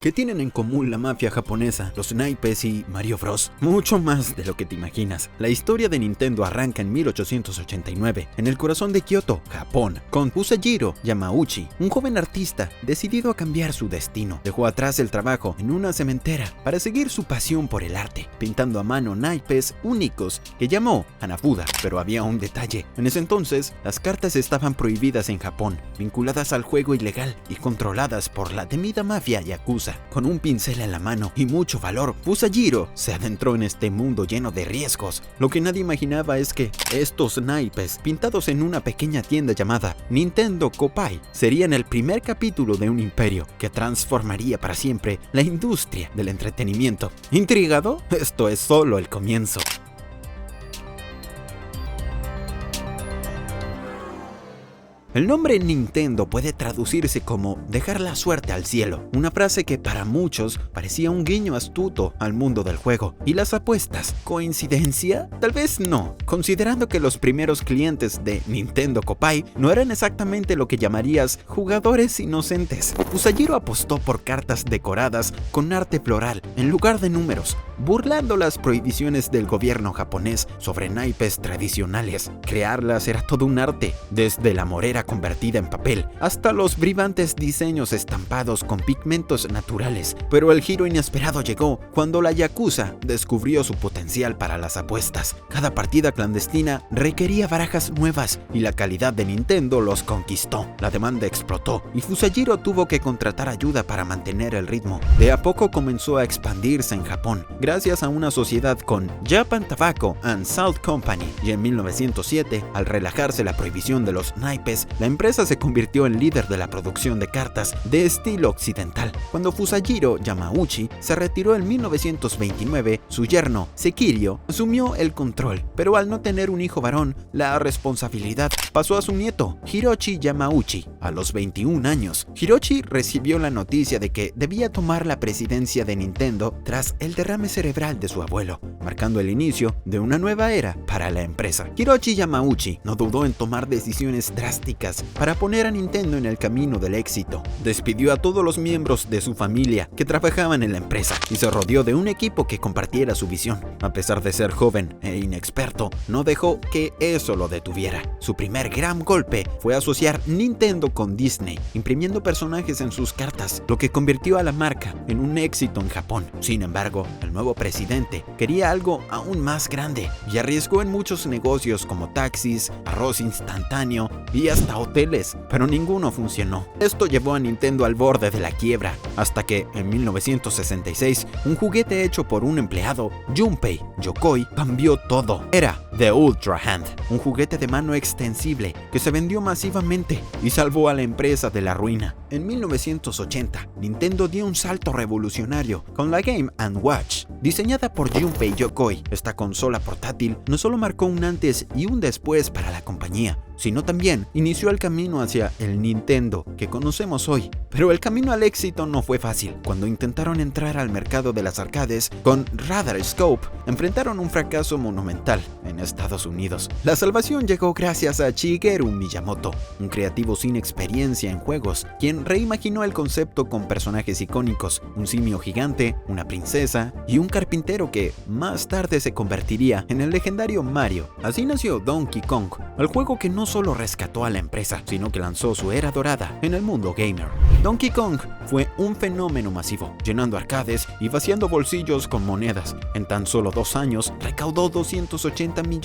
¿Qué tienen en común la mafia japonesa, los naipes y Mario Bros? Mucho más de lo que te imaginas. La historia de Nintendo arranca en 1889, en el corazón de Kioto, Japón, con Fusajiro Yamauchi, un joven artista decidido a cambiar su destino. Dejó atrás el trabajo en una cementera para seguir su pasión por el arte, pintando a mano naipes únicos que llamó Hanafuda. Pero había un detalle. En ese entonces, las cartas estaban prohibidas en Japón, vinculadas al juego ilegal y controladas por la temida mafia yakuza. Con un pincel en la mano y mucho valor, Fusajiro se adentró en este mundo lleno de riesgos. Lo que nadie imaginaba es que estos naipes, pintados en una pequeña tienda llamada Nintendo Kopai, serían el primer capítulo de un imperio que transformaría para siempre la industria del entretenimiento. ¿Intrigado? Esto es solo el comienzo. El nombre Nintendo puede traducirse como dejar la suerte al cielo, una frase que para muchos parecía un guiño astuto al mundo del juego y las apuestas. ¿Coincidencia? Tal vez no, considerando que los primeros clientes de Nintendo Kopai no eran exactamente lo que llamarías jugadores inocentes. Fusajiro apostó por cartas decoradas con arte floral en lugar de números, burlando las prohibiciones del gobierno japonés sobre naipes tradicionales. Crearlas era todo un arte, desde la morera convertida en papel hasta los brillantes diseños estampados con pigmentos naturales. Pero el giro inesperado llegó cuando la yakuza descubrió su potencial para las apuestas. Cada partida clandestina requería barajas nuevas y la calidad de Nintendo los conquistó. La demanda explotó y Fusajiro tuvo que contratar ayuda para mantener el ritmo. De a poco comenzó a expandirse en Japón, gracias a una sociedad con Japan Tobacco and Salt Company, y en 1907, al relajarse la prohibición de los naipes, la empresa se convirtió en líder de la producción de cartas de estilo occidental. Cuando Fusajiro Yamauchi se retiró en 1929, su yerno, Sekirio, asumió el control, pero al no tener un hijo varón, la responsabilidad pasó a su nieto, Hiroshi Yamauchi. A los 21 años, Hiroshi recibió la noticia de que debía tomar la presidencia de Nintendo tras el derrame cerebral de su abuelo, marcando el inicio de una nueva era para la empresa. Hiroshi Yamauchi no dudó en tomar decisiones drásticas para poner a Nintendo en el camino del éxito. Despidió a todos los miembros de su familia que trabajaban en la empresa y se rodeó de un equipo que compartiera su visión. A pesar de ser joven e inexperto, no dejó que eso lo detuviera. Su primer gran golpe fue asociar Nintendo con Disney, imprimiendo personajes en sus cartas, lo que convirtió a la marca en un éxito en Japón. Sin embargo, el nuevo presidente quería algo aún más grande y arriesgó en muchos negocios como taxis, arroz instantáneo y hasta hoteles, pero ninguno funcionó. Esto llevó a Nintendo al borde de la quiebra, hasta que en 1966 un juguete hecho por un empleado, Junpei Yokoi, cambió todo. Era The Ultra Hand, un juguete de mano extensible que se vendió masivamente y salvó a la empresa de la ruina. En 1980, Nintendo dio un salto revolucionario con la Game & Watch, diseñada por Junpei Yokoi. Esta consola portátil no solo marcó un antes y un después para la compañía, sino también inició el camino hacia el Nintendo que conocemos hoy. Pero el camino al éxito no fue fácil. Cuando intentaron entrar al mercado de las arcades con Radar Scope, enfrentaron un fracaso monumental en Estados Unidos. La salvación llegó gracias a Shigeru Miyamoto, un creativo sin experiencia en juegos, quien reimaginó el concepto con personajes icónicos, un simio gigante, una princesa y un carpintero que más tarde se convertiría en el legendario Mario. Así nació Donkey Kong, el juego que no solo rescató a la empresa, sino que lanzó su era dorada en el mundo gamer. Donkey Kong fue un fenómeno masivo, llenando arcades y vaciando bolsillos con monedas. En tan solo 2 años, recaudó $280 millones.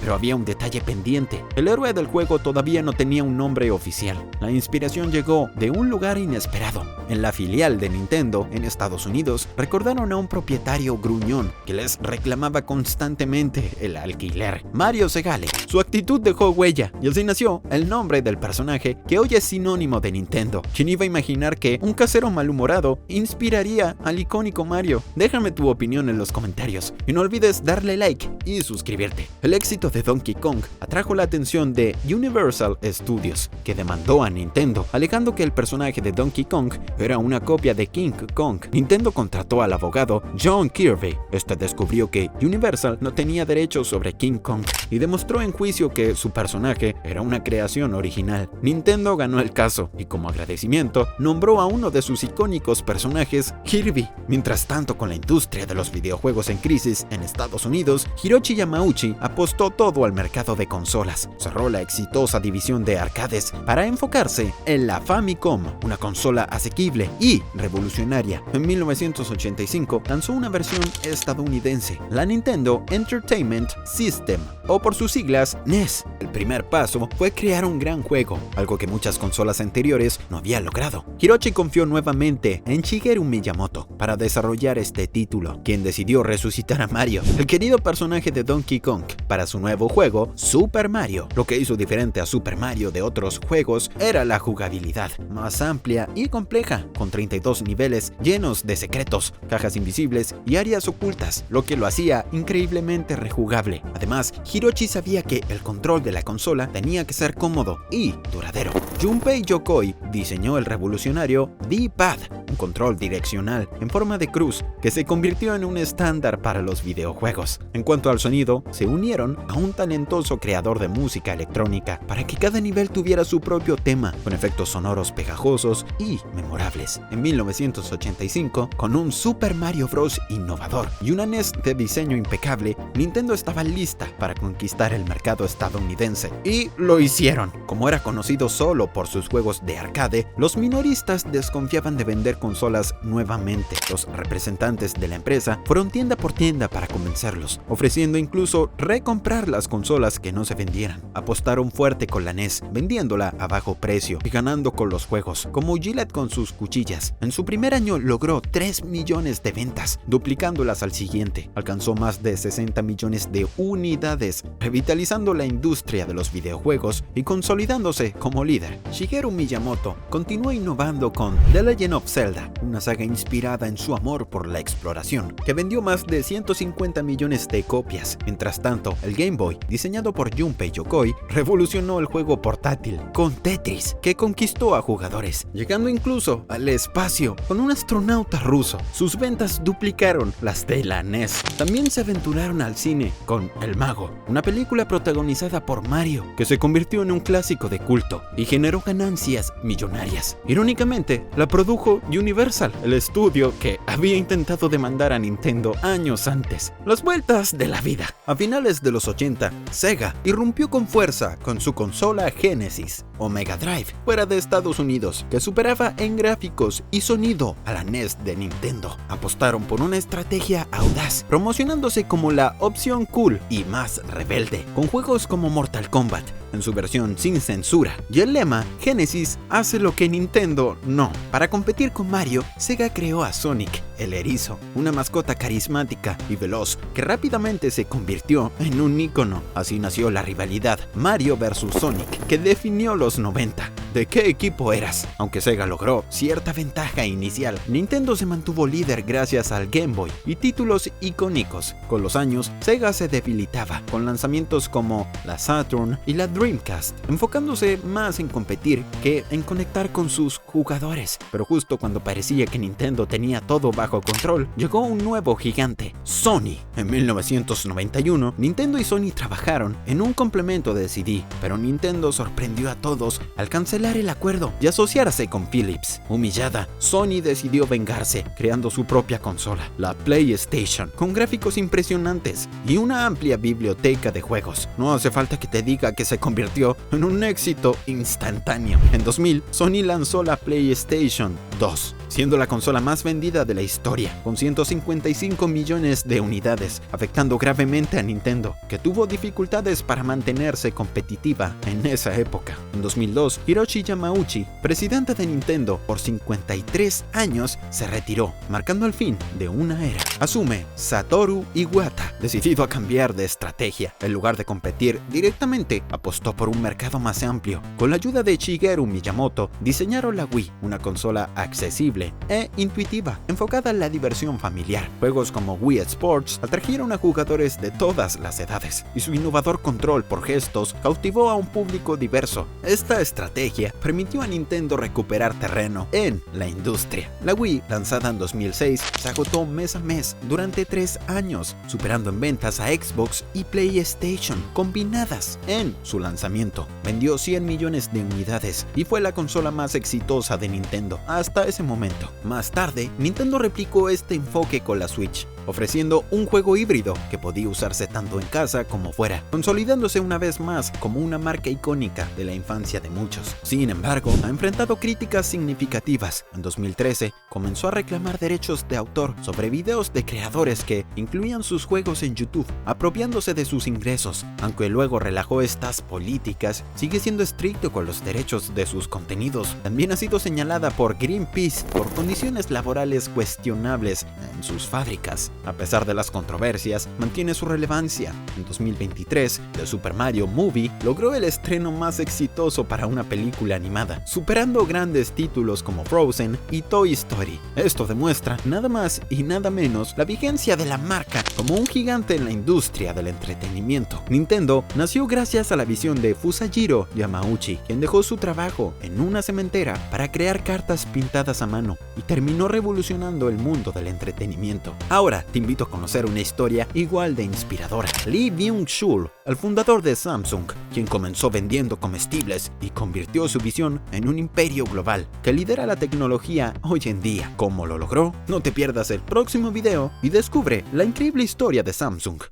Pero había un detalle pendiente. El héroe del juego todavía no tenía un nombre oficial. La inspiración llegó de un lugar inesperado. En la filial de Nintendo en Estados Unidos, recordaron a un propietario gruñón que les reclamaba constantemente el alquiler, Mario Segale. Su actitud dejó huella y así nació el nombre del personaje que hoy es sinónimo de Nintendo. ¿Quién iba a imaginar que un casero malhumorado inspiraría al icónico Mario? Déjame tu opinión en los comentarios y no olvides darle like y suscribirte. El éxito de Donkey Kong atrajo la atención de Universal Studios, que demandó a Nintendo, alegando que el personaje de Donkey Kong era una copia de King Kong. Nintendo contrató al abogado John Kirby. Este descubrió que Universal no tenía derechos sobre King Kong y demostró en juicio que su personaje era una creación original. Nintendo ganó el caso y como agradecimiento nombró a uno de sus icónicos personajes Kirby. Mientras tanto, con la industria de los videojuegos en crisis en Estados Unidos, Hiroshi Yamauchi apostó todo al mercado de consolas. Cerró la exitosa división de arcades para enfocarse en la Famicom, una consola asequible y revolucionaria. En 1985 lanzó una versión estadounidense, la Nintendo Entertainment System, o por sus siglas NES. El primer paso fue crear un gran juego, algo que muchas consolas anteriores no habían logrado. Hiroshi confió nuevamente en Shigeru Miyamoto para desarrollar este título, quien decidió resucitar a Mario, el querido personaje de Donkey Kong, para su nuevo juego Super Mario. Lo que hizo diferente a Super Mario de otros juegos era la jugabilidad, más amplia y compleja, con 32 niveles llenos de secretos, cajas invisibles y áreas ocultas, lo que lo hacía increíblemente rejugable. Además, Hiroshi sabía que el control de la consola tenía que ser cómodo y duradero. Junpei Yokoi diseñó el revolucionario D-Pad, un control direccional en forma de cruz que se convirtió en un estándar para los videojuegos. En cuanto al sonido, se unieron a un talentoso creador de música electrónica para que cada nivel tuviera su propio tema, con efectos sonoros pegajosos y memorables. En 1985, con un Super Mario Bros. Innovador y una NES de diseño impecable, Nintendo estaba lista para conquistar el mercado estadounidense. Y lo hicieron. Como era conocido solo por sus juegos de arcade, los minoristas desconfiaban de vender consolas nuevamente. Los representantes de la empresa fueron tienda por tienda para convencerlos, ofreciendo incluso recomprar las consolas que no se vendieran. Apostaron fuerte con la NES, vendiéndola a bajo precio y ganando con los juegos, como Gillette con sus cuchillas. En su primer año logró 3 millones de ventas, duplicándolas al siguiente. Alcanzó más de 60 millones de unidades, revitalizando la industria de los videojuegos y consolidándose como líder. Shigeru Miyamoto continuó innovando con The Legend of Zelda, una saga inspirada en su amor por la exploración, que vendió más de 150 millones de copias. Mientras tanto, el Game Boy, diseñado por Junpei Yokoi, revolucionó el juego portátil con Tetris, que conquistó a jugadores, llegando incluso al espacio con un astronauta ruso. Sus ventas duplicaron las de la NES. También se aventuraron al cine con El Mago, una película protagonizada por Mario, que se convirtió en un clásico de culto y generó ganancias millonarias. Irónicamente, la produjo Universal, el estudio que había intentado demandar a Nintendo años antes. Las vueltas de la vida. A finales de los 80, Sega irrumpió con fuerza con su consola Genesis o Mega Drive fuera de Estados Unidos, que superaba en gráficos y sonido a la NES de Nintendo. Apostaron por una estrategia audaz, promocionándose como la opción cool y más rebelde, con juegos como Mortal Kombat en su versión sin censura, y el lema Genesis hace lo que Nintendo no. Para competir con Mario, Sega creó a Sonic, el erizo, una mascota carismática y veloz que rápidamente se convirtió en un ícono. Así nació la rivalidad Mario vs Sonic, que definió los 90. ¿De qué equipo eras? Aunque Sega logró cierta ventaja inicial, Nintendo se mantuvo líder gracias al Game Boy y títulos icónicos. Con los años, Sega se debilitaba, con lanzamientos como la Saturn y la Dreamcast, enfocándose más en competir que en conectar con sus jugadores. Pero justo cuando parecía que Nintendo tenía todo bajo control, llegó un nuevo gigante, Sony. En 1991, Nintendo y Sony trabajaron en un complemento de CD, pero Nintendo sorprendió a todos al cancelar el acuerdo y asociarse con Philips. Humillada, Sony decidió vengarse, creando su propia consola, la PlayStation, con gráficos impresionantes y una amplia biblioteca de juegos. No hace falta que te diga que se convirtió en un éxito instantáneo. En 2000, Sony lanzó la PlayStation 2, siendo la consola más vendida de la historia, con 155 millones de unidades, afectando gravemente a Nintendo, que tuvo dificultades para mantenerse competitiva en esa época. En 2002, Hiroshi Yamauchi, presidente de Nintendo por 53 años, se retiró, marcando el fin de una era. Asume Satoru Iwata, decidido a cambiar de estrategia. En lugar de competir directamente, apostó por un mercado más amplio. Con la ayuda de Shigeru Miyamoto, diseñaron la Wii, una consola accesible e intuitiva, enfocada en la diversión familiar. Juegos como Wii Sports atrajeron a jugadores de todas las edades, y su innovador control por gestos cautivó a un público diverso. Esta estrategia tecnología permitió a Nintendo recuperar terreno en la industria. La Wii, lanzada en 2006, se agotó mes a mes durante 3 años, superando en ventas a Xbox y PlayStation combinadas en su lanzamiento. Vendió 100 millones de unidades y fue la consola más exitosa de Nintendo hasta ese momento. Más tarde, Nintendo replicó este enfoque con la Switch, ofreciendo un juego híbrido que podía usarse tanto en casa como fuera, consolidándose una vez más como una marca icónica de la infancia de muchos. Sin embargo, ha enfrentado críticas significativas. En 2013, comenzó a reclamar derechos de autor sobre videos de creadores que incluían sus juegos en YouTube, apropiándose de sus ingresos. Aunque luego relajó estas políticas, sigue siendo estricto con los derechos de sus contenidos. También ha sido señalada por Greenpeace por condiciones laborales cuestionables en sus fábricas. A pesar de las controversias, mantiene su relevancia. En 2023, The Super Mario Movie logró el estreno más exitoso para una película animada, superando grandes títulos como Frozen y Toy Story. Esto demuestra nada más y nada menos la vigencia de la marca como un gigante en la industria del entretenimiento. Nintendo nació gracias a la visión de Fusajiro Yamauchi, quien dejó su trabajo en una cementera para crear cartas pintadas a mano y terminó revolucionando el mundo del entretenimiento. Ahora te invito a conocer una historia igual de inspiradora. Lee Byung-chul, el fundador de Samsung, quien comenzó vendiendo comestibles y convirtió su visión en un imperio global que lidera la tecnología hoy en día. ¿Cómo lo logró? No te pierdas el próximo video y descubre la increíble historia de Samsung.